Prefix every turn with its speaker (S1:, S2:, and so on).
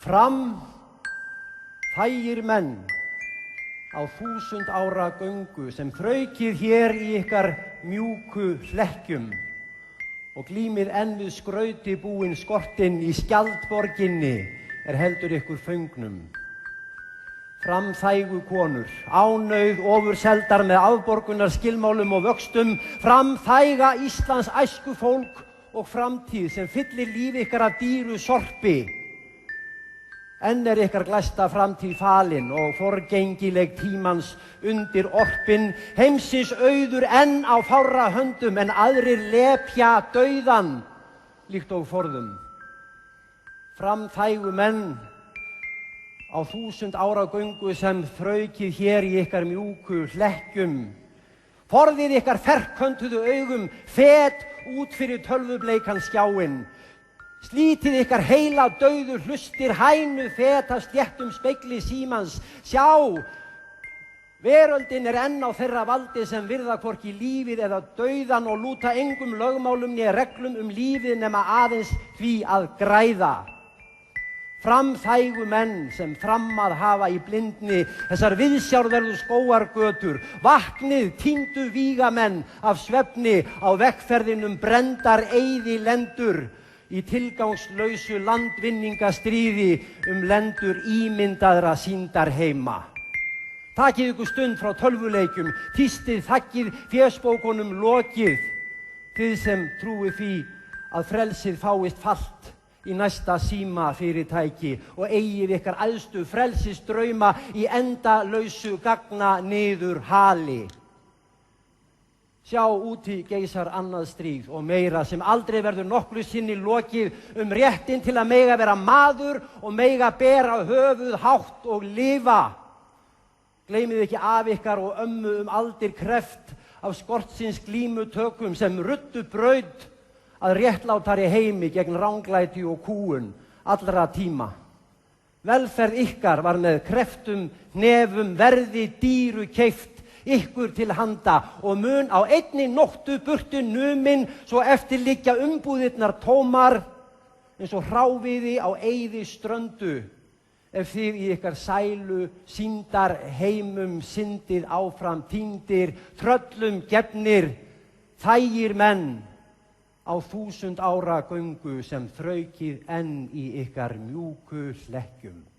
S1: Fram, þægir menn, á 1000 ára göngu sem þraukið hér í ykkar mjúku hlekkjum og glímið enn við skrauti búinn skortinn í skjaldborginni heldur ykkur föngnum. Fram þægu konur, ánauð ofurseldar með afborgunar skilmálum og vöxtum, fram þæga Íslands æskufólk og framtíð sem fyllir líf ykkar af dýru sorpi. Enn ykkar glæsta framtíð falin og forgengileg tímans undir orpin, heimsins auður enn á fárra höndum en aðrir lepja dauðan líkt og forðum. Fram þægu menn á 1000 ára göngu sem þraukið hér í ykkar mjúku hlekkjum. Forðið ykkar ferköntuðu augum, fet út fyrir tölvubleikan skjáinn. Slítið ykkar heila dauðu hlustir, hænu feta sléttum spegli símans. Sjá, veröldin enn á þeirra valdi sem virða hvorki lífið eða dauðan og lúta engum lögmálum né reglum lífið nema aðeins því að græða. Fram þægu menn sem þrammað hafa í blindni þessar viðsjárverðu skógargötur, vaknið týndu vígamenn af svefni á vegferðinum brenndar eyðilendur í tilgangslausu landvinningastríði lendur ímyndaðra sýndarheima. Takið ykkur stund frá tölvuleikjum, tístið þakkið fésbókunum lokið, þið sem trúið því að frelsið fáist falt í næsta símafyrirtæki og eigið ykkar æðstu frelsisdrauma í endalausu gagna niður hali. Sjá, úti geisar annað stríð og meira sem aldrei verður nokkru sinni lokið réttinn til að mega vera maður og mega bera höfuð hátt og lifa. Gleymið ekki af ykkar og ömmu aldir kreft af skortsins glímutökum sem ruddu braut að réttlátari heimi gegn ranglæti og kúgun allra tíma. Velferð ykkar var með kreftum, hnefum, verði dýru keypt ykkur til handa og mun á einni nóttu burtu numin svo eftir liggja umbúðirnar tómar eins og hráviði á eyði ströndu ef þið í ykkar sælu sýndar heimum syndið áfram týndir, tröllum gefnir, þægir menn á 1000 ára göngu sem þraukið enn í ykkar mjúku hlekkjum.